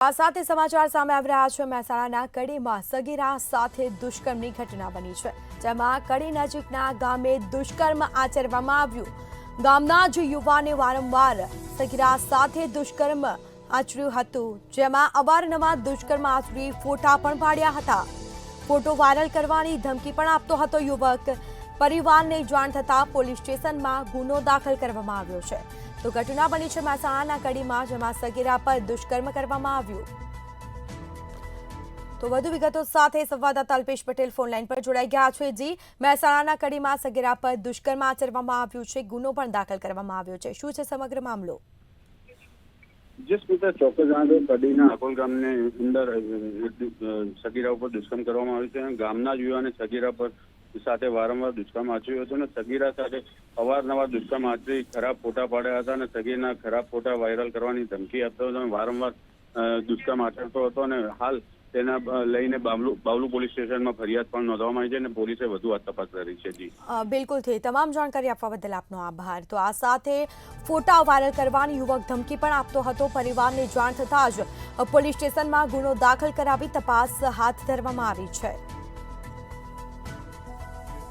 આ સાથે સમાચાર સામે આવી રહ્યા છે। મહેસાણાના કડીમાં સગીરા સાથે દુષ્કર્મની ઘટના બની છે, જેમાં કડી નજીકના ગામે દુષ્કર્મ આચરવામાં આવ્યું। ગામના જ યુવાને વારંવાર સગીરા સાથે દુષ્કર્મ આચર્યું હતું, જેમાં અવારનવાર દુષ્કર્મ આચરી ફોટા પણ પાડ્યા હતા। ફોટો વાયરલ કરવાની ધમકી પણ આપતો હતો યુવક। પરિવારને જાણ થતાં પોલીસ સ્ટેશનમાં ગુનો દાખલ કરવામાં આવ્યો છે। તો ઘટના બની છે મહેસાણાના કડીમાં, જેમાં સગીરા પર દુષ્કર્મ કરવામાં આવ્યું। તો વધુ વિગતો સાથે સંવાદદાતા અલ્પેશ પટેલ ફોનલાઈન પર જોડાઈ ગયા છે। જી, મહેસાણાના કડીમાં સગીરા પર દુષ્કર્મ આચરવામાં આવ્યું છે, ગુનો પણ દાખલ કરવામાં આવ્યો છે, શું છે સમગ્ર મામલો? સ્મિતા, ચોક્કસ જણાવ્યું, કડીના અકોલ ગામની અંદર સગીરા ઉપર દુષ્કર્મ કરવામાં આવ્યું છે। ગામના જ યુવાને સગીરા પર સાથે વારંવાર દુષ્કર્મ આચર્યું હતું અને સગીરા સાથે અવારનવાર દુષ્કર્મ આચરી ખરાબ ફોટા પાડ્યા હતા અને સગીરના ખરાબ ફોટા વાયરલ કરવાની ધમકી આપતો હતો અને વારંવાર દુષ્કર્મ આચરતો હતો અને હાલ તેના લઈને બાવલુ પોલીસ સ્ટેશનમાં ફરિયાદ પણ નોંધવામાં આવી છે અને પોલીસે વધુ તપાસ કરી છે। જી બિલકુલ, તમામ જાણકારી આપવા બદલ આપનો આભાર। તો આ સાથે ફોટા વાયરલ કરવાની યુવક ધમકી પણ આપતો હતો। પરિવારને જાણ થતાં જ પોલીસ સ્ટેશનમાં ગુનો દાખલ કરાવી તપાસ હાથ ધરવામાં આવી છે।